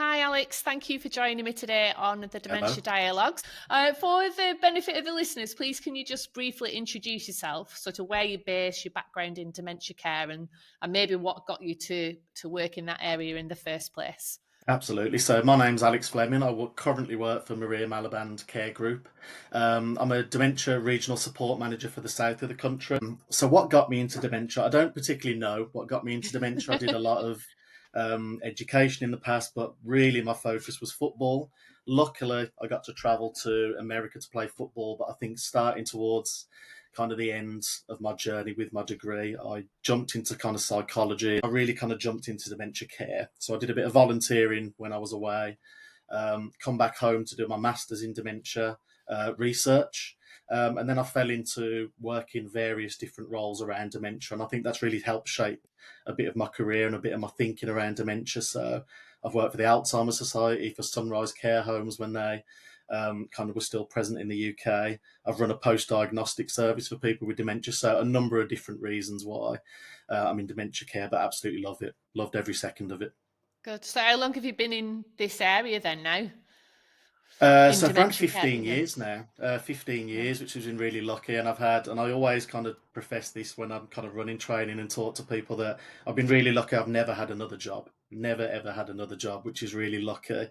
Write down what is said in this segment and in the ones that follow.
Hi, Alex. Thank you for joining me today on the Dementia Hello. Dialogues. For the benefit of the listeners, please can you just briefly introduce yourself, sort of where you're based, your background in dementia care, and maybe what got you to work in that area in the first place? Absolutely. So my name's Alex Fleming. Currently work for Maria Malaband Care Group. I'm a dementia regional support manager for the south of the country. So what got me into dementia? I don't particularly know what got me into dementia. I did a lot of education in the past, but really my focus was football. Luckily, I got to travel to America to play football, but I think starting towards kind of the end of my journey with my degree, I jumped into kind of psychology. I really kind of jumped into dementia care. So I did a bit of volunteering when I was away, come back home to do my master's in dementia research. And then I fell into working various different roles around dementia. And I think that's really helped shape a bit of my career and a bit of my thinking around dementia. So I've worked for the Alzheimer's Society, for Sunrise Care Homes when they kind of were still present in the UK. I've run a post-diagnostic service for people with dementia. So a number of different reasons why I'm in dementia care, but absolutely love it. Loved every second of it. Good. So, how long have you been in this area then now in So for around dementia care? 15 Yeah. years now, 15 Yeah. years, which has been really lucky. And and I always kind of profess this when I'm kind of running training and talk to people that I've been really lucky. I've never had another job, never ever had another job, which is really lucky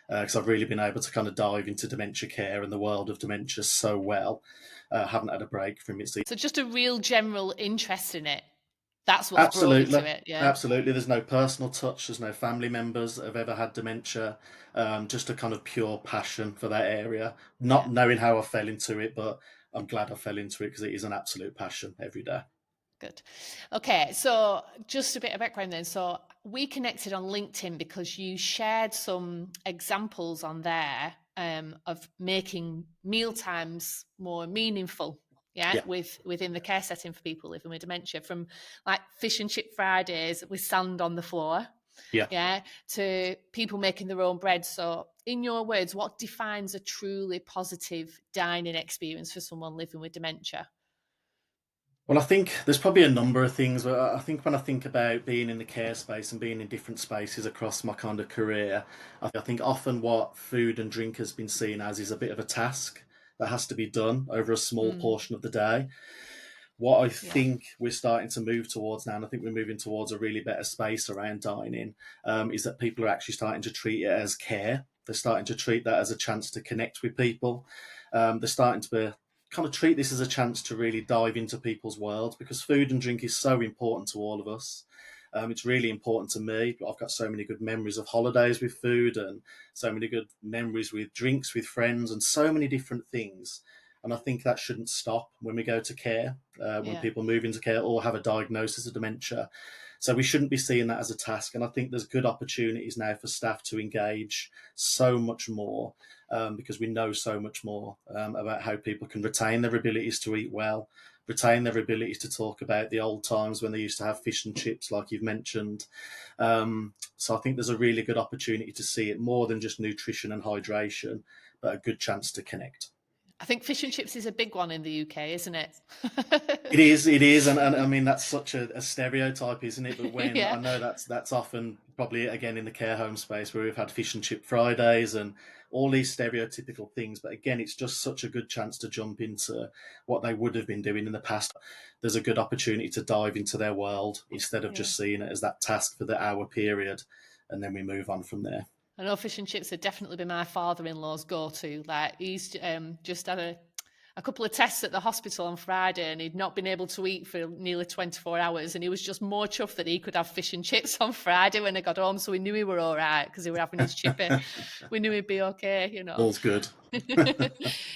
because I've really been able to kind of dive into dementia care and the world of dementia so well. Haven't had a break from it. So So, just a real general interest in it. That's what's brought you absolutely. to it. Yeah. Absolutely. There's no personal touch. There's no family members that have ever had dementia. Just a kind of pure passion for that area. Yeah. Not knowing how I fell into it, but I'm glad I fell into it because it is an absolute passion every day. Good. Okay, so just a bit of background then. So we connected on LinkedIn because you shared some examples on there of making mealtimes more meaningful. Yeah, Yeah. within the care setting for people living with dementia, from like fish and chip Fridays with sand on the floor, Yeah. yeah, to people making their own bread. So, in your words, what defines a truly positive dining experience for someone living with dementia? Well, I think there's probably a number of things. But I think when I think about being in the care space and being in different spaces across my kind of career, I think often what food and drink has been seen as is a bit of a task that has to be done over a small Mm, portion of the day. What I yeah, think we're starting to move towards now, and I think we're moving towards a really better space around dining, is that people are actually starting to treat it as care. They're starting to treat that as a chance to connect with people. They're starting to kind of treat this as a chance to really dive into people's worlds because food and drink is so important to all of us. It's really important to me. I've got so many good memories of holidays with food and so many good memories with drinks with friends and so many different things. And I think that shouldn't stop when we go to care, when yeah. people move into care or have a diagnosis of dementia. So we shouldn't be seeing that as a task. And I think there's good opportunities now for staff to engage so much more because we know so much more about how people can retain their abilities to eat well, retain their abilities to talk about the old times when they used to have fish and chips, like you've mentioned. So I think there's a really good opportunity to see it more than just nutrition and hydration, but a good chance to connect. I think fish and chips is a big one in the UK, isn't it? It is, and I mean that's such a stereotype, isn't it? But when I Yeah, know that's often probably again in the care home space where we've had fish and chip Fridays and all these stereotypical things. But again, it's just such a good chance to jump into what they would have been doing in the past. There's a good opportunity to dive into their world instead of yeah. just seeing it as that task for the hour period, and then we move on from there. I know fish and chips would definitely be my father-in-law's go-to. Like he's just had a couple of tests at the hospital on Friday, and he'd not been able to eat for nearly 24 hours, and he was just more chuffed that he could have fish and chips on Friday when I got home. So we knew he were all right because he were having his chippy. We knew he'd be okay. All's good.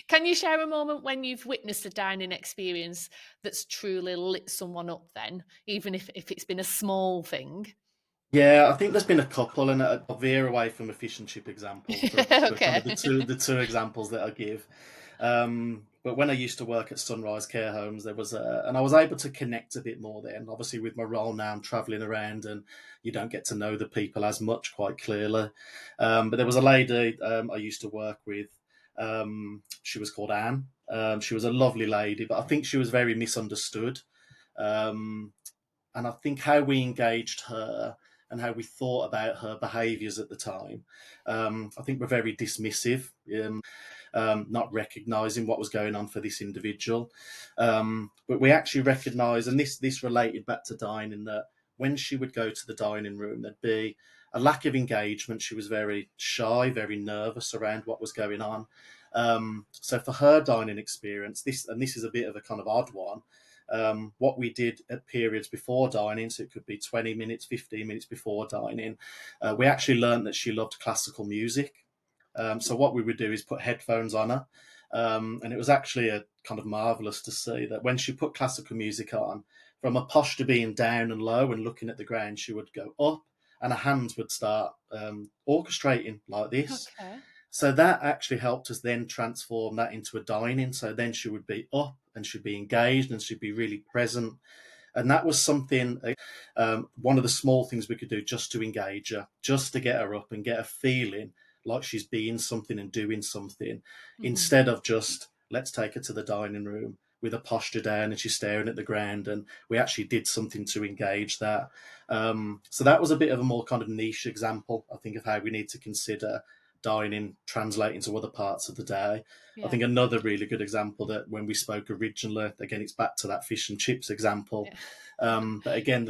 Can you share a moment when you've witnessed a dining experience that's truly lit someone up then, even if it's been a small thing? Yeah, I think there's been a couple, and I'll veer away from a fish and chip example for kind of Okay. the two examples that I give. But when I used to work at Sunrise Care Homes, there was and I was able to connect a bit more then. Obviously, with my role now, I'm travelling around, and you don't get to know the people as much, quite clearly. But there was a lady I used to work with. She was called Anne. She was a lovely lady, but I think she was very misunderstood. Um, and I think how we engaged her and how we thought about her behaviours at the time, I think we're very dismissive, not recognising what was going on for this individual. But we actually recognised, and this related back to dining, that when she would go to the dining room, there'd be a lack of engagement. She was very shy, very nervous around what was going on. So for her dining experience, this is a bit of a kind of odd one. What we did at periods before dining, so it could be 20 minutes, 15 minutes before dining, we actually learned that she loved classical music. So what we would do is put headphones on her, and it was actually a kind of marvelous to see that when she put classical music on, from a posture being down and low and looking at the ground, she would go up, and her hands would start orchestrating like this. Okay. So that actually helped us then transform that into a dining. So then she would be up and she'd be engaged and she'd be really present. And that was something, one of the small things we could do just to engage her, just to get her up and get her feeling like she's being something and doing something, Hmm. instead of just let's take her to the dining room with a posture down and she's staring at the ground. And we actually did something to engage that. So that was a bit of a more kind of niche example, I think, of how we need to consider dining translating to other parts of the day. I Yeah. think another really good example, that when we spoke originally, again, it's back to that fish and chips example. Yeah. But again,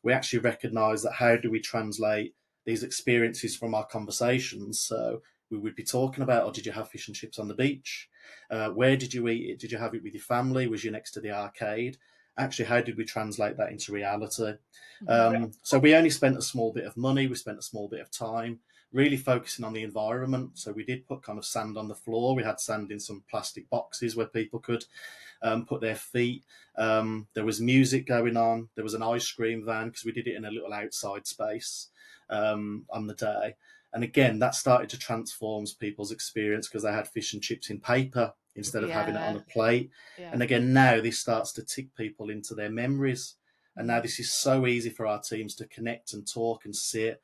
we actually recognise that how do we translate these experiences from our conversations? So we would be talking about, oh, did you have fish and chips on the beach? Where did you eat it? Did you have it with your family? Was you next to the arcade? Actually, how did we translate that into reality? Hmm. So we only spent a small bit of money, we spent a small bit of time, really focusing on the environment. So we did put kind of sand on the floor. We had sand in some plastic boxes where people could put their feet. There was music going on. There was an ice cream van because we did it in a little outside space on the day. And again, that started to transform people's experience because they had fish and chips in paper instead of having it on Yeah. a plate. Yeah. And again, now this starts to tick people into their memories. And now Mm. this is so easy for our teams to connect and talk and sit,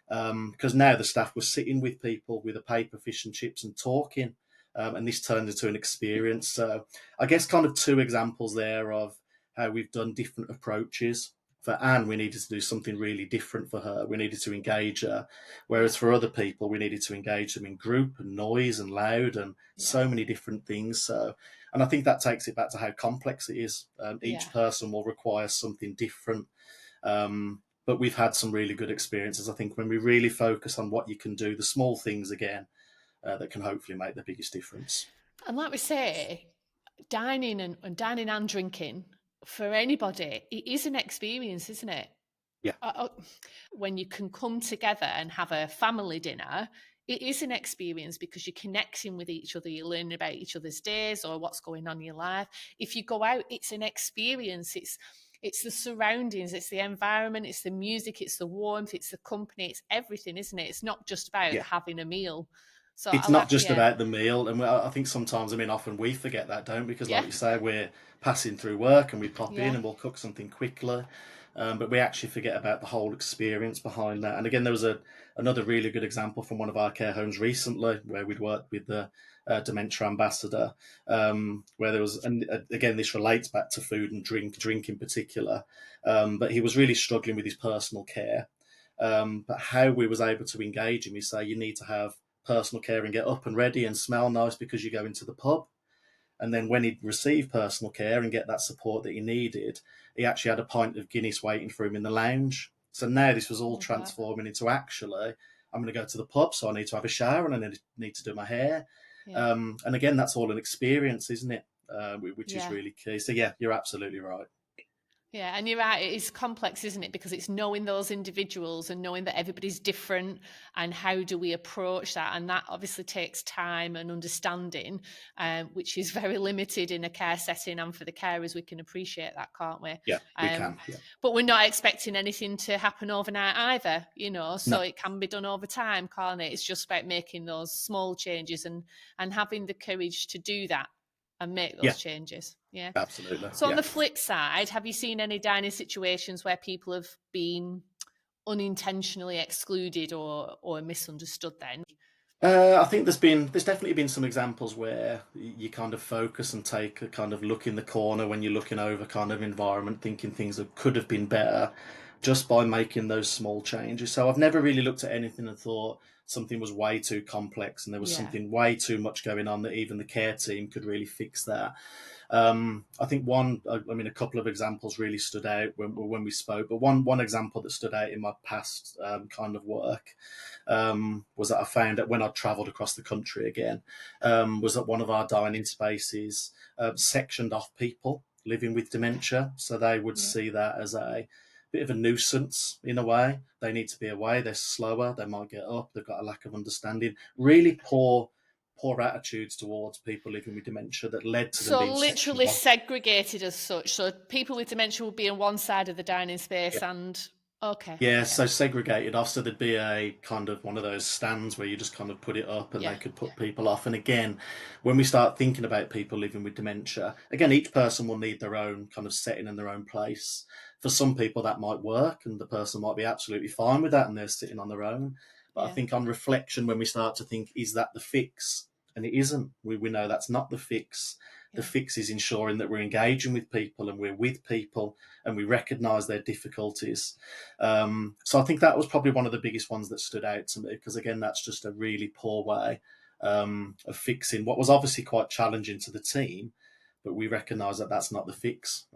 because now the staff was sitting with people with a paper, fish and chips, and talking, and this turned into an experience. So I guess kind of two examples there of how we've done different approaches. For Anne, we needed to do something really different for her. We needed to engage her, Yeah. whereas for other people, we needed to engage them in group and noise and loud and Yeah. so many different things. So, and I think that takes it back to how complex it is. Yeah. Each person will require something different, but we've had some really good experiences, I think, when we really focus on what you can do, the small things again, that can hopefully make the biggest difference. And like we say, dining and drinking for anybody, it is an experience, isn't it? Yeah, Uh, uh, when you can come together and have a family dinner, it is an experience because you're connecting with each other, you're learning about each other's days or what's going on in your life. If you go out, it's an experience. It's the surroundings, it's the environment, it's the music, it's the warmth, it's the company, it's everything, isn't it? It's not just about yeah. having a meal. So I It's like, not just yeah, about the meal, and I think sometimes, I mean, often we forget that, don't we? Because, like yeah, you say, we're passing through work and we pop in yeah, and we'll cook something quickly, but we actually forget about the whole experience behind that. And again, there was another really good example from one of our care homes recently where we'd worked with the dementia ambassador, where there was, and again, this relates back to food and drink in particular, but he was really struggling with his personal care. But how we was able to engage him is say you need to have personal care and get up and ready and smell nice because you go into the pub. And then when he'd receive personal care and get that support that he needed, he actually had a pint of Guinness waiting for him in the lounge. So now this was oh all my God, transforming into, actually, I'm going to go to the pub, so I need to have a shower and I need to do my hair. yeah. And again, that's all an experience, isn't it? Which is Yeah. really key. So yeah, you're absolutely right. Yeah, and you're right. It is complex, isn't it? Because it's knowing those individuals and knowing that everybody's different, and how do we approach that? And that obviously takes time and understanding, which is very limited in a care setting. And for the carers, we can appreciate that, can't we? Yeah, we Um, can. Yeah. but we're not expecting anything to happen overnight either, No. So it can be done over time, can't it? It's just about making those small changes and having the courage to do that and make Yeah, those changes. Yeah. absolutely. So on Yeah. the flip side, have you seen any dining situations where people have been unintentionally excluded or misunderstood then? I think there's definitely been some examples where you kind of focus and take a kind of look in the corner when you're looking over kind of environment, thinking things that could have been better. just by making those small changes. So I've never really looked at anything and thought something was way too complex and there was Yeah. something way too much going on that even the care team could really fix that. I think a couple of examples really stood out when we spoke, but one example that stood out in my past kind of work was that I found that when I travelled across the country again, was that one of our dining spaces sectioned off people living with dementia, so they would Yeah. see that as a bit of a nuisance in a way. They need to be away. They're slower. They might get up. They've got a lack of understanding. Really poor attitudes towards people living with dementia that led to them So being sectioned literally off. segregated as such. So people with dementia would be on one side of the dining Yeah. space and okay, Yeah, yeah, so segregated off, so there'd be a kind of one of those stands where you just kind of put it up and they yeah, could put people off. And again, when we start thinking about people living with dementia, again, each person will need their own kind of setting and their own place. For some people, that might work and the person might be absolutely fine with that and they're sitting on their own. But I yeah, think on reflection, when we start to think, is that the fix? And it isn't. We know that's not the fix. The yeah, fix is ensuring that we're engaging with people and we're with people and we recognise their difficulties. So I think that was probably one of the biggest ones that stood out to me because again, that's just a really poor way of fixing what was obviously quite challenging to the team. But we recognise that that's not the fix.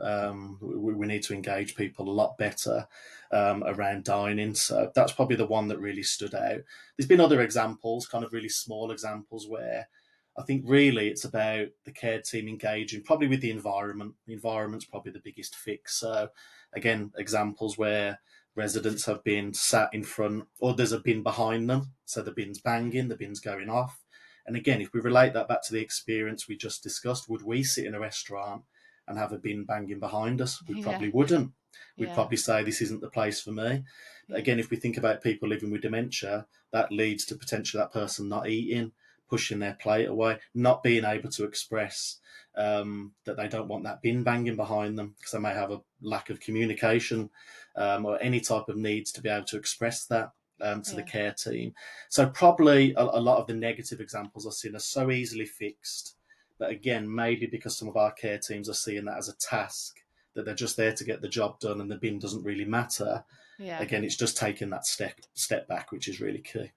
We need to engage people a lot better around dining. So that's probably the one that really stood out. There's been other examples, kind of really small examples, where I think really it's about the care team engaging probably with the environment. The environment's probably the biggest fix. So again, examples where residents have been sat in front, others have been behind them. So the bin's banging, the bin's going off. And again, if we relate that back to the experience we just discussed, would we sit in a restaurant and have a bin banging behind us? We yeah, probably wouldn't. We'd yeah, probably say this isn't the place for me. yeah, Again, if we think about people living with dementia, that leads to potentially that person not eating, pushing their plate away, not being able to express that they don't want that bin banging behind them because they may have a lack of communication or any type of needs to be able to express that to the yeah, care team. So probably a lot of the negative examples I've seen are so easily fixed. But again, maybe because some of our care teams are seeing that as a task, that they're just there to get the job done and the bin doesn't really matter. yeah. Again, it's just taking that step back, which is really key.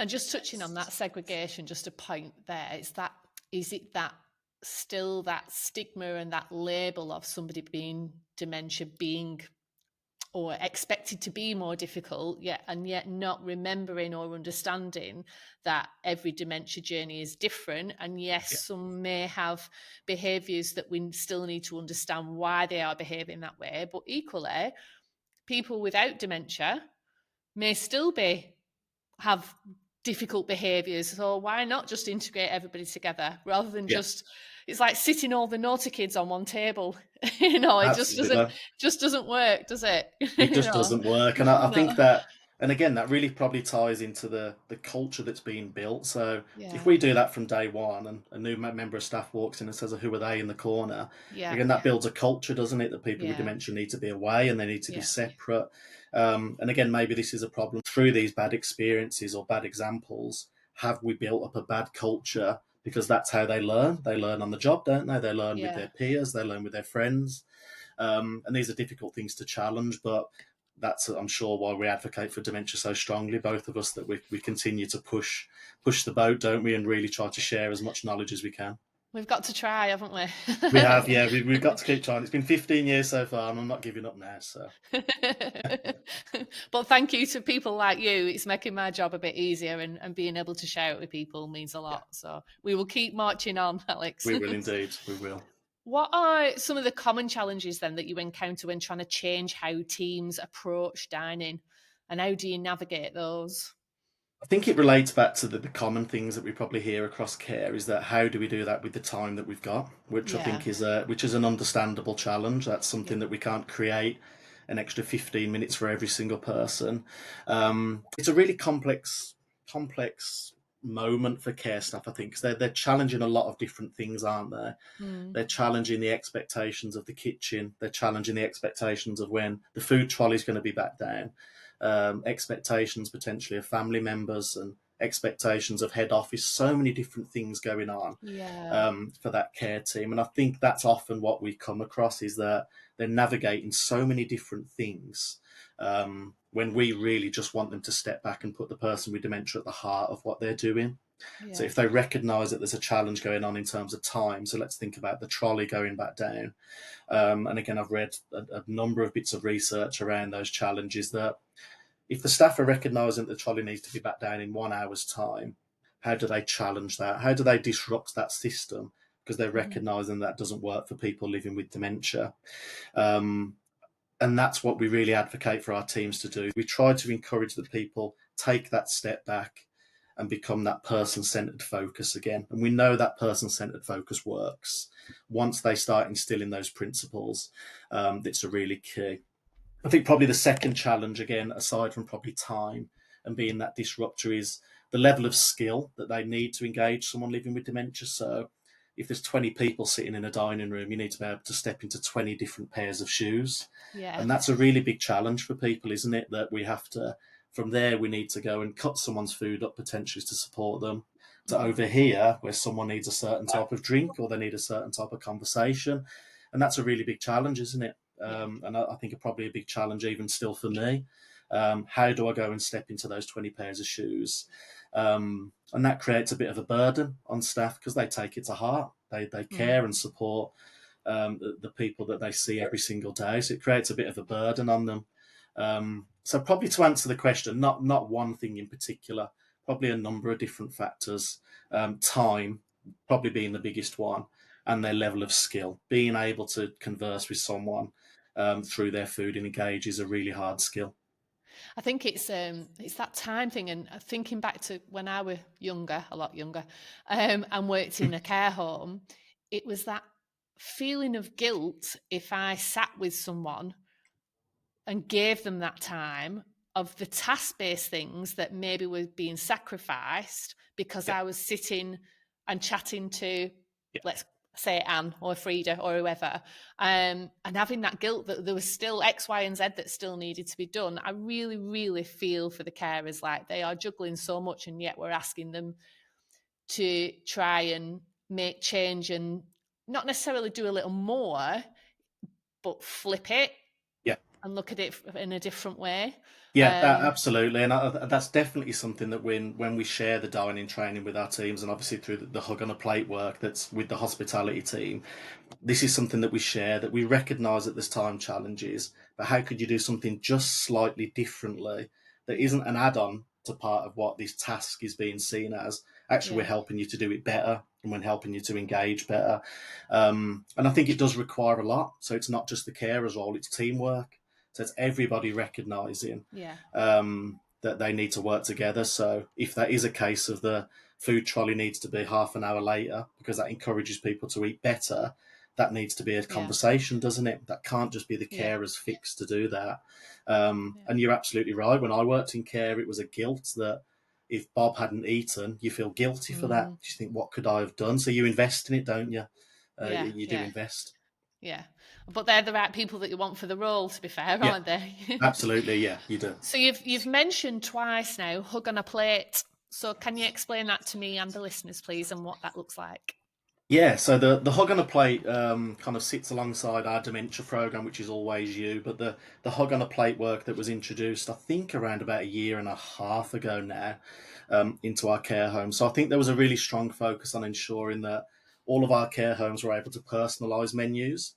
And just touching on that segregation, just a point there, it's that is it that still that stigma and that label of somebody being dementia being or expected to be more difficult, yet and yet not remembering or understanding that every dementia journey is different. And yes, Yeah, some may have behaviours that we still need to understand why they are behaving that way. But equally, people without dementia may still be have difficult behaviours. So why not just integrate everybody together rather than yeah, just it's like sitting all the naughty kids on one table. You know, it absolutely. just doesn't work, does it? It You just know. doesn't work. And I think No. that, and again, that really probably ties into the culture that's being built. So if Yeah. we do that from day one and a new member of staff walks in and says, who are they in the corner? Yeah. Again, that builds a culture, doesn't it? That people with Yeah. dementia need to be away and they need to be Yeah. separate. And again, maybe this is a problem through these bad experiences or bad examples. Have we built up a bad culture? Because that's how they learn. They learn on the job, don't they? They learn with their Yeah. peers, they learn with their friends. And these are difficult things to challenge, but that's, I'm sure, why we advocate for dementia so strongly, both of us, that we continue to push the boat, don't we, and really try to share as much knowledge as we can. We've got to try, haven't we? We have, yeah, we've got to keep trying. It's been 15 years so far, and I'm not giving up now. So But thank you to people like you. It's making my job a bit easier and being able to share it with people means a yeah, lot. So we will keep marching on, Alex. we will indeed. We will. What are some of the common challenges then that you encounter when trying to change how teams approach dining? And how do you navigate those? I think it relates back to the common things that we probably hear across care is that how do we do that with the time that we've got, which I Yeah. think is an understandable challenge. That's Yeah. something that we can't create an extra 15 minutes for every single person. It's a really complex moment for care staff, I think, because they're challenging a lot of different things, aren't they? Mm. They're challenging the expectations of the kitchen. They're challenging the expectations of when the food trolley is going to be back down. Expectations potentially of family members and expectations of head office. So many different things going on Yeah. for that care team, and I think that's often what we come across is that they're navigating so many different things. when we really just want them to step back and put the person with dementia at the heart of what they're doing. So Yeah. if they recognise that there's a challenge going on in terms of time, so let's think about the trolley going back down. And again, I've read a number of bits of research around those challenges that if the staff are recognising that the trolley needs to be back down in 1 hour's time, how do they challenge that? How do they disrupt that system? Because they're Mhm. recognising that doesn't work for people living with dementia. Um, and that's what we really advocate for our teams to do. We try to encourage that people take that step back and become that person-centered focus again. And we know that person-centered focus works once they start instilling those principles. That's a really key. I think probably the second challenge, again, aside from probably time and being that disruptor, is the level of skill that they need to engage someone living with dementia. So if there's 20 people sitting in a dining room, you need to be able to step into 20 different pairs of shoes. Yeah. And that's a really big challenge for people, isn't it? That we have to, from there, we need to go and cut someone's food up potentially to support them. To Mhm. over here, where someone needs a certain type of drink or they need a certain type of conversation. And that's a really big challenge, isn't it? Yeah. And I think probably a big challenge even still for me. How do I go and step into those 20 pairs of shoes? And that creates a bit of a burden on staff because they take it to heart. They Mm. care and support the people that they see every single day. So it creates a bit of a burden on them. So probably to answer the question, not one thing in particular, probably a number of different factors. Time probably being the biggest one, and their level of skill. Being able to converse with someone through their food and engage is a really hard skill. I think it's that time thing, and thinking back to when I were younger, a lot younger, and worked in a care home, it was that feeling of guilt if I sat with someone and gave them that time of the task-based things that maybe were being sacrificed because Yeah, I was sitting and chatting to, yeah, let's say, Anne or Frida or whoever, and having that guilt that there was still X, Y, and Z that still needed to be done. I really, really feel for the carers, like they are juggling so much, and yet we're asking them to try and make change and not necessarily do a little more, but flip it yeah. and look at it in a different way. Yeah, Um, absolutely, and that's definitely something that when we share the dining training with our teams, and obviously through the hug on a plate work that's with the hospitality team, this is something that we share, that we recognise that there's time challenges, but how could you do something just slightly differently that yeah, isn't an add-on to part of what this task is being seen as? Actually, we're yeah, helping you to do it better, and we're helping you to engage better. And I think it does require a lot. So it's not just the carer's role; it's teamwork. So it's everybody recognising yeah, that they need to work together. So if that is a case of the food trolley needs to be half an hour later because that encourages people to eat better, that needs to be a yeah, conversation, doesn't it? That can't just be the yeah, carer's fix to do that. yeah, And you're absolutely right. When I worked in care, it was a guilt that if Bob hadn't eaten, you feel guilty for that. mm, You think, what could I have done? So you invest in it, don't you? yeah, You do yeah, invest. yeah. But they're the right people that you want for the role, to be fair, Yeah, aren't they? absolutely. Yeah, you do. So you've mentioned twice now, hug on a plate. So can you explain that to me and the listeners, please, and what that looks like? Yeah, so the Hug on a Plate kind of sits alongside our dementia program, which is Always You. But the Hug on a Plate work that was introduced, I think, around about a year and a half ago now, into our care homes. So I think there was a really strong focus on ensuring that all of our care homes were able to personalise menus.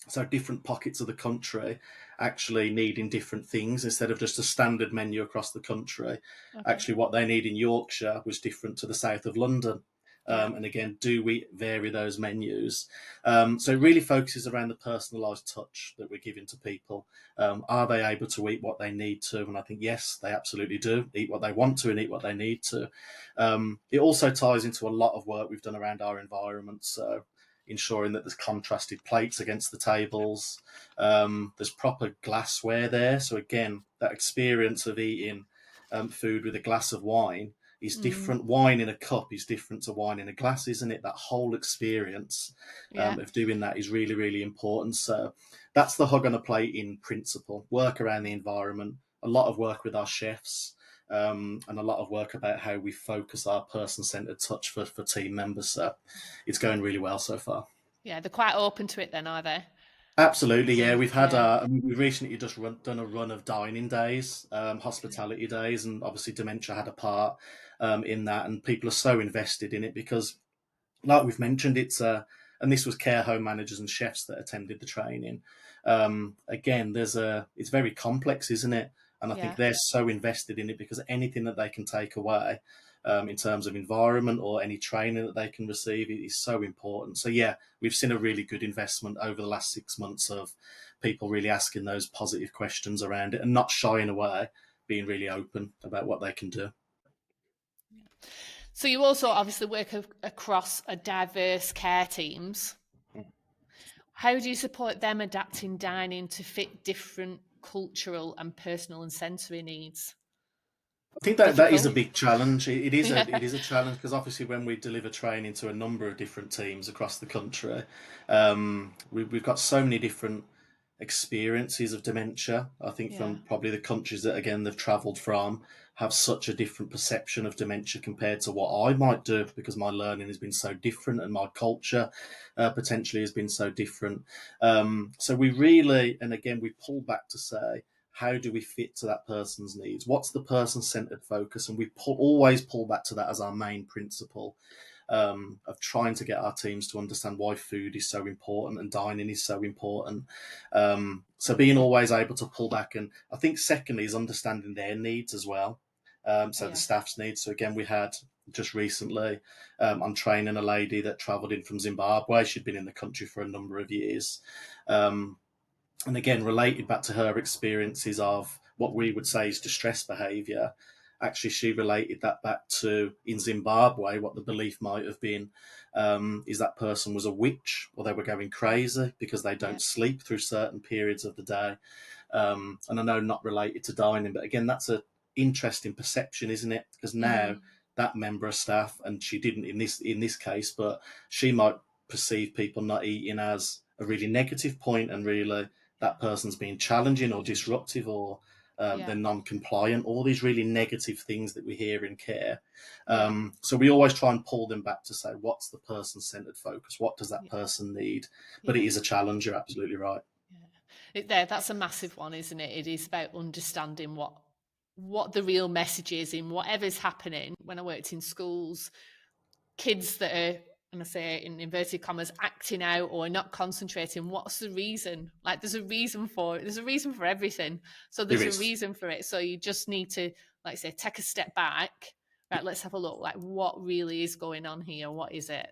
So different pockets of the country actually needing different things instead of just a standard menu across the country. Okay. Actually, what they need in Yorkshire was different to the south of London. Yeah. And again, do we vary those menus? So it really focuses around the personalised touch that we're giving to people. Are they able to eat what they need to? And I think, yes, they absolutely do eat what they want to and eat what they need to. It also ties into a lot of work we've done around our environment. So ensuring that there's contrasted plates against the tables. There's proper glassware there. So again, that experience of eating food with a glass of wine is Mm, different. Wine in a cup is different to wine in a glass, isn't it? That whole experience yeah. of doing that is really, really important. So that's the hug on a plate in principle. Work around the environment, a lot of work with our chefs. And a lot of work about how we focus our person-centered touch for team members. So it's going really well so far. Yeah. They're quite open to it then, are they? Absolutely, yeah. So We've had yeah, I mean, we've recently just done a run of dining days, hospitality days, and obviously dementia had a part in that, and people are so invested in it because, like we've mentioned, and this was care home managers and chefs that attended the training. Again, it's very complex, isn't it? And I think yeah, they're so invested in it because anything that they can take away, in terms of environment or any training that they can receive, is so important. So yeah, we've seen a really good investment over the last 6 months of people really asking those positive questions around it and not shying away, being really open about what they can do. so you also obviously work across a diverse care teams. How do you support them adapting dining to fit different cultural and personal and sensory needs? I think that is a Difficult. big challenge. It is a Yeah, it is a challenge because obviously when we deliver training to a number of different teams across the country, we've got so many different experiences of dementia. I think yeah, from probably the countries that again they've travelled from have such a different perception of dementia compared to what I might do because my learning has been so different and my culture potentially has been so different. So we really, and again, we pull back to say, how do we fit to that person's needs? What's the person-centered focus? And always pull back to that as our main principle, of trying to get our teams to understand why food is so important and dining is so important. So being always able to pull back, and I think secondly is understanding their needs as well. So the yeah, staff's needs. So again, we had just recently, I'm training a lady that travelled in from Zimbabwe. She'd been in the country for a number of years. Um, and again related back to her experiences of what we would say is distress behaviour. Actually, she related that back to in Zimbabwe what the belief might have been, is that person was a witch or they were going crazy because they yeah, don't sleep through certain periods of the day. And I know not related to dining, but again, that's a interesting perception, isn't it? Because now mm, that member of staff, and she didn't in this case, but she might perceive people not eating as a really negative point, and really yeah, that person's being challenging or disruptive or they're yeah, non-compliant. All these really negative things that we hear in care. yeah, So we always try and pull them back to say, what's the person-centered focus? What does that yeah, person need? But it yeah. is a challenge. You're absolutely right. Yeah. That's a massive one, isn't it? It is about understanding what the real message is in whatever's happening. When I worked in schools, kids that are, and I say in inverted commas, acting out or not concentrating, what's the reason? Like there's a reason for it. There's a reason for everything. So There there's a is. reason for it. So you just need to, like say, take a step back. Right, let's have a look. Like what really is going on here? What is it?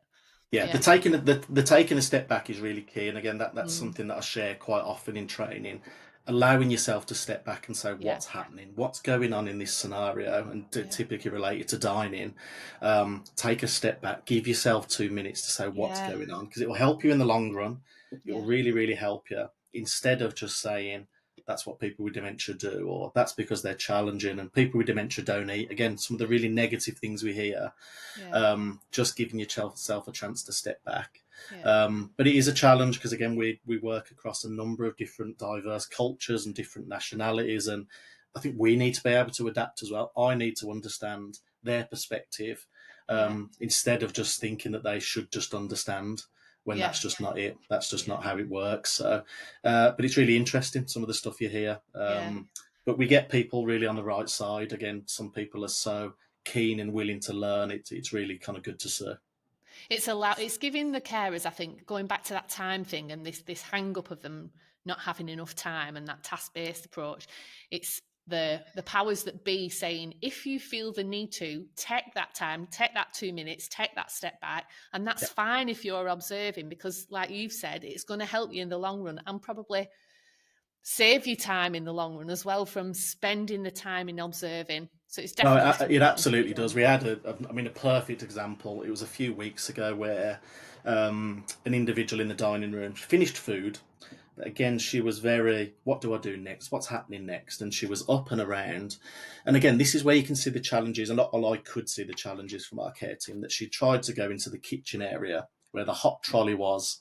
Yeah, Yeah. the taking a step back is really key, and again, that's Mm, something that I share quite often in training. Allowing yourself to step back and say, yeah. what's happening, what's going on in this scenario, and Yeah. typically related to dining. Take a step back, give yourself 2 minutes to say what's Yeah. going on, because it will help you in the long run. It will Yeah. really, really help you instead of just saying that's what people with dementia do, or that's because they're challenging, and people with dementia don't eat. Again, some of the really negative things we hear, Yeah. just giving yourself a chance to step back. Yeah. But it is a challenge because again, we work across a number of different diverse cultures and different nationalities, and I think we need to be able to adapt as well. I need to understand their perspective, Yeah. instead of just thinking that they should just understand when Yeah. that's just not it. That's just Yeah. not how it works. So, but it's really interesting some of the stuff you hear. Yeah. But we get people really on the right side. Again, some people are so keen and willing to learn. It's really kind of good to see. It's giving the carers, I think, going back to that time thing and this hang up of them not having enough time and that task based approach. It's the powers that be saying, if you feel the need to, take that time, take that 2 minutes, take that step back. And Yeah. that's fine if you're observing, because like you've said, it's going to help you in the long run and probably save you time in the long run as well from spending the time in observing. So it's No, definitely it something to be absolutely does. done. We had I mean, a perfect example. It was a few weeks ago where an individual in the dining room finished food. But again, she was very, what do I do next? What's happening next? And she was up and around. And again, this is where you can see the challenges, and not all I could see the challenges from our care team, that she tried to go into the kitchen area where the hot trolley was.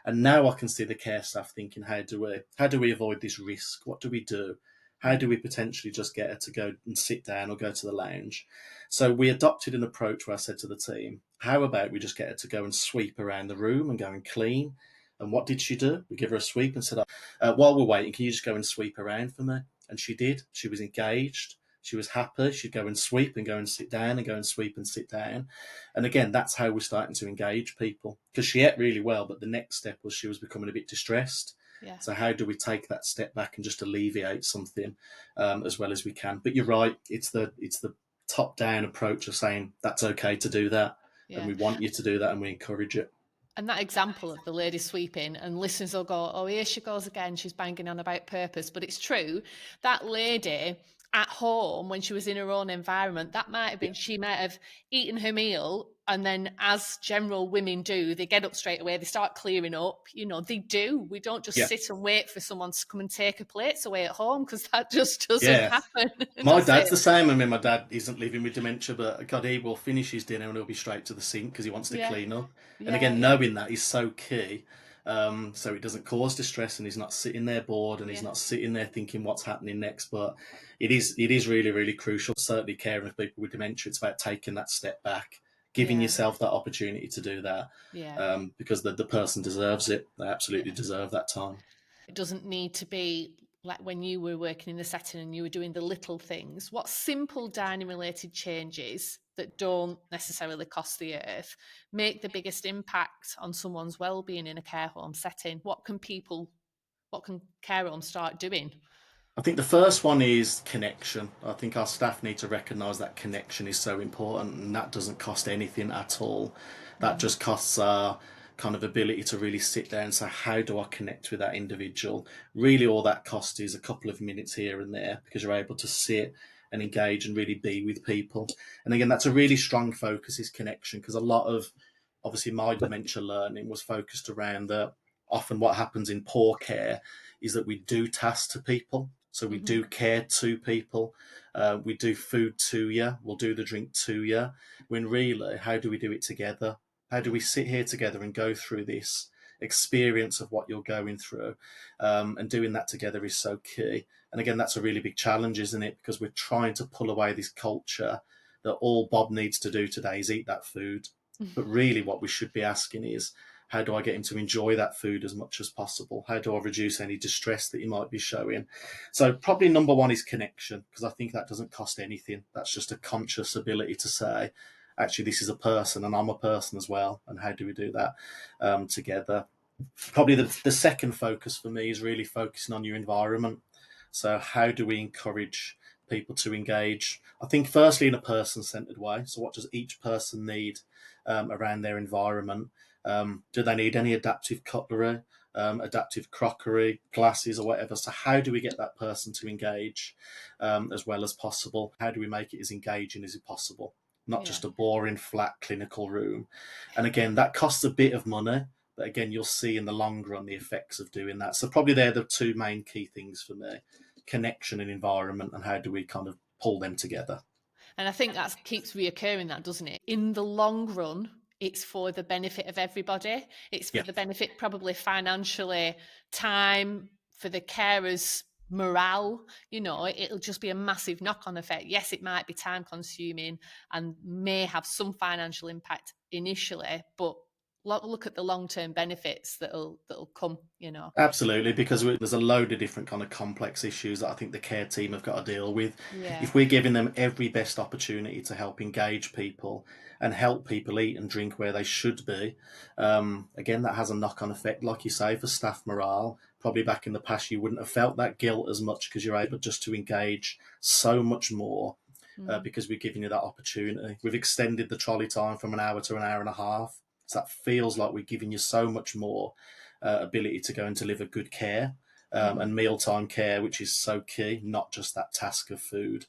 And now I can see the care staff thinking, how do we avoid this risk? What do we do? How do Mm. we potentially just get her to go and sit down or go to the lounge? So we adopted an approach where I said to the team, how about we just get her to go and sweep around the room and go and clean? And what did she do? We give her a sweep and said, while we're waiting, can you just go and sweep around for me? And she did. She was engaged. She was happy. She'd go and sweep and go and sit down and go and sweep and sit down. And again, that's how we're starting to engage people, because she ate really well, but the next step was she was becoming a bit distressed. Yeah. So how do we take that step back and just alleviate something as well as we can? But you're right. It's the top down approach of saying that's okay to do that, and Yeah. we want you to do that, and we encourage it. And that example of the lady sweeping, and listeners will go, oh, here she goes again. She's banging on about purpose. But it's true. That lady at home, when she was in her own environment, that might have Yeah, been, she might have eaten her meal. And then, as general women do, they get up straight away, they start clearing up. You know, they do. We don't just yeah, sit and wait for someone to come and take her plates away at home, because that just doesn't yeah. happen, My does dad's it? the same. I mean, my dad isn't living with dementia, but God, he will finish his dinner and he'll be straight to the sink because he wants to Yeah. clean up. And Yeah. again, Yeah. knowing that is so key, so it doesn't cause distress and he's not sitting there bored and he's Yeah. not sitting there thinking what's happening next. But it is really really crucial. Certainly, caring for people with dementia, it's about taking that step back, giving Yeah. yourself that opportunity to do that, Yeah. because the person deserves it. They absolutely Yeah. deserve that time. It doesn't need to be like when you were working in the setting and you were doing the little things. What simple dining related changes that don't necessarily cost the earth make the biggest impact on someone's well-being in a care home setting? What can care homes start doing? I think the first one is connection. I think our staff need to recognise that connection is so important, and that doesn't cost anything at all. That Mm-hmm. just costs our kind of ability to really sit there and say, how do I connect with that individual? Really, all that cost is a couple of minutes here and there because you're able to sit and engage and really be with people. And again, that's a really strong focus is connection, because a lot of obviously my dementia learning was focused around the often what happens in poor care is that we do tasks to people. So we Mm-hmm. do care to people. We do food to you. We'll do the drink to you. When really, how do we do it together? How do Yeah. we sit here together and go through this experience of what you're going through? And doing that together is so key. And again, that's a really big challenge, isn't it? Because we're trying to pull away this culture that all Bob needs to do today is eat that food. But really, what we should be asking is, how do I get him to enjoy that food as much as possible? How do I reduce any distress that he might be showing? So probably number one is connection, because I think that doesn't cost anything. That's just a conscious ability to say, actually, this is a person and I'm a person as well. And how do we do that together? Probably the second focus for me is really focusing on your environment. So how do we encourage people to engage? I think firstly in a person-centered way. So what does each person need around their environment? Do they need any adaptive cutlery, adaptive crockery, glasses, or whatever? So how do we get that person to engage as well as possible? How do we make it as engaging as possible? Not Yeah. just a boring, flat, clinical room. And again, that costs a bit of money, but again, you'll see in the long run the effects of doing that. So probably they're the two main key things for me: connection and environment, and how do we kind of pull them together. And I think that keeps reoccurring, that, doesn't it? In the long run, it's for the benefit of everybody. It's for Yeah, the benefit, probably financially, time, for the carers' morale. You know, it'll just be a massive knock on effect. Yes, it might be time consuming and may have some financial impact initially, but look at the long term benefits that'll come, you know. absolutely, because there's a load of different kind of complex issues that I think the care team have got to deal with. Yeah. If we're giving them every best opportunity to help engage people and help people eat and drink where they should be, again, that has a knock-on effect, like you say, for staff morale. Probably back in the past, you wouldn't have felt that guilt as much because you're able just to engage so much more Mm. because we're giving you that opportunity. We've extended the trolley time from an hour to an hour and a half. So that feels like we're giving you so much more ability to go and deliver good care. Hmm. And mealtime care, which is so key, not just that task of food.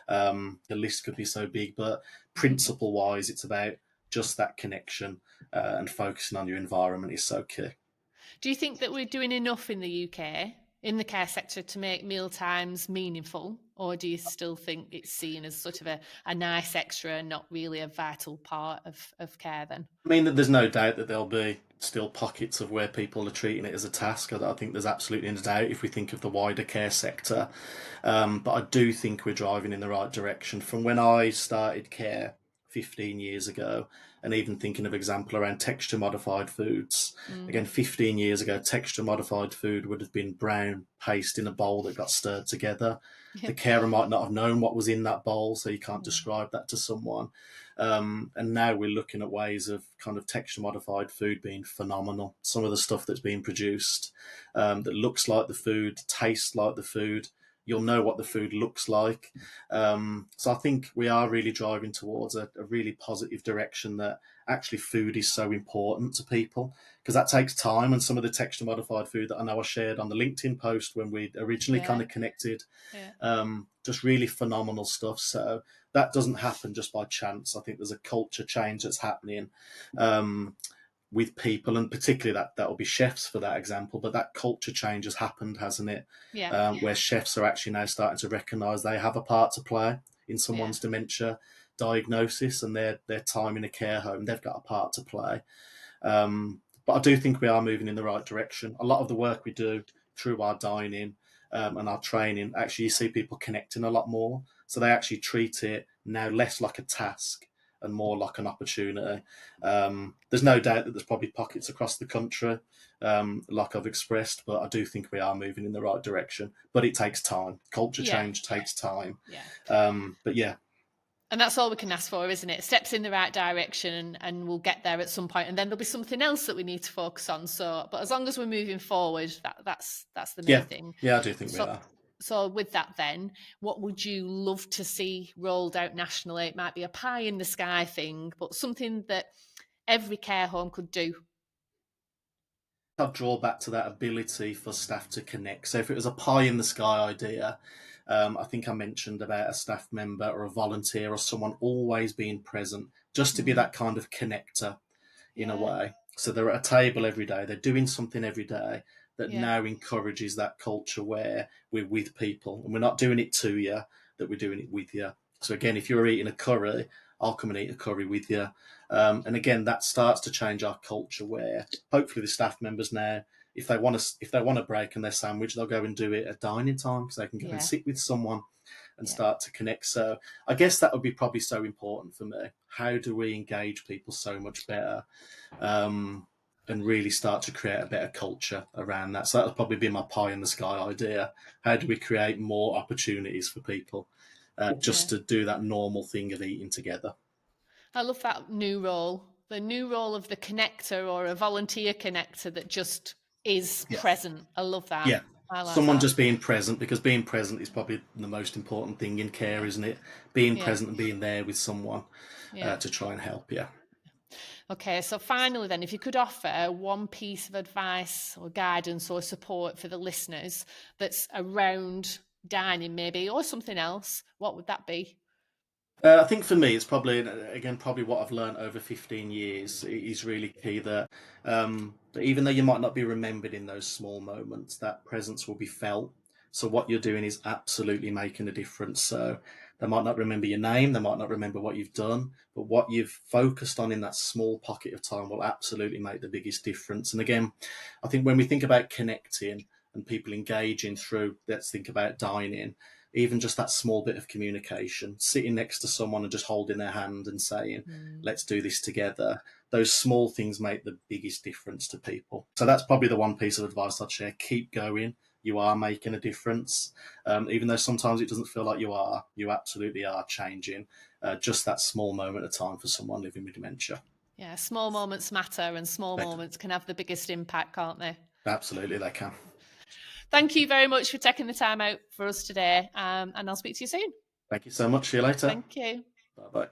The list could be so big, but Hmm. principle wise, it's about just that connection and focusing on your environment is so key. Do you think that we're doing enough in the UK, in the care sector, to make mealtimes meaningful? Or do you still think it's seen as sort of a nice extra and not really a vital part of care then? I mean, there's no doubt that there'll be still pockets of where people are treating it as a task. I think there's absolutely no doubt if we think of the wider care sector. But I do think we're driving in the right direction. From when I started care 15 years ago, and even thinking of example around texture modified foods. Mm. Again, 15 years ago, texture modified food would have been brown paste in a bowl that got stirred together. Yeah. The carer might not have known what was in that bowl, so you can't Yeah. describe that to someone. And now we're looking at ways of kind of texture modified food being phenomenal. Some of the stuff that's being produced that looks like the food, tastes like the food. You'll know what the food looks like. So I think we are really driving towards a really positive direction, that actually food is so important to people, because that takes time. And some of the texture modified food that I know I shared on the LinkedIn post when we originally kind Yeah. of connected, Yeah. just really phenomenal stuff. So that doesn't happen just by chance. I think there's a culture change that's happening with people, and particularly that will be chefs for that example. But that culture change has happened, hasn't it? Yeah. Where chefs are actually now starting to recognise they have a part to play in Yeah. someone's dementia diagnosis, and their time in a care home. They've got a part to play. But I do think we are moving in the right direction. A lot of the work we do through our dining and our training, actually, you see people connecting a lot more. So they actually treat it now less like a task and more like an opportunity. There's no doubt that there's probably pockets across the country, like I've expressed, but I do think we are moving in the right direction. But it takes time. Culture Yeah. change takes time. Yeah. But yeah, And that's all we can ask for, isn't it? Steps in the right direction, and we'll get there at some point. And then there'll be something else that we need to focus on. So, but as long as we're moving forward, that's the main yeah, thing. yeah, I do think we So, are. so with that, then, what would you love to see rolled out nationally? It might be a pie in the sky thing, but something that every care home could do. I'd draw back to that ability for staff to connect. So if it was a pie in the sky idea, I think I mentioned about a staff member or a volunteer or someone always being present, just to be Mm. that kind of connector in a Yeah, way. So they're at a table every day, they're doing something every day that yeah, now encourages that culture where we're with people and we're not doing it to you, that we're doing it with you. So again, if you're eating a curry, I'll come and eat a curry with you. And again, that starts to change our culture where hopefully the staff members now, if they want to break in their sandwich, they'll go and do it at dining time because they can go and yeah, sit with someone and yeah, start to connect. So I guess that would be probably so important for me. How do we engage people so much better, um, and really start to create a better culture around that? So that would probably be my pie in the sky idea. How do we create more opportunities for people yeah. just to do that normal thing of eating together? I love that new role, the new role of the connector or a volunteer connector that just is Yeah. present. I love that. Yeah. I like Someone that. just being present, because being present is probably the most important thing in care, Yeah, isn't it? Being yeah, present and being there with someone yeah. to try and help. Yeah. Okay, so finally, then, if you could offer one piece of advice or guidance or support for the listeners that's around dining, maybe, or something else, what would that be? I think for me, it's probably, again, probably what I've learned over 15 years is really key, that even though you might not be remembered in those small moments, that presence will be felt. So what you're doing is absolutely making a difference. So they might not remember your name, they might not remember what you've done, but what you've focused on in that small pocket of time will absolutely make the biggest difference. And again, I think when we think about connecting and people engaging through, let's think about dining, even just that small bit of communication, sitting next to someone and just holding their hand and saying, Mm, let's do this together. Those small things make the biggest difference to people. So that's probably the one piece of advice I'd share. Keep going. You are making a difference. Even though sometimes it doesn't feel like you absolutely are changing just that small moment of time for someone living with dementia. yeah, small moments matter, and small They, moments can have the biggest impact, can't they? absolutely, they can. Thank you very much for taking the time out for us today, and I'll speak to you soon. Thank you so much. See you later. Thank you. Bye bye.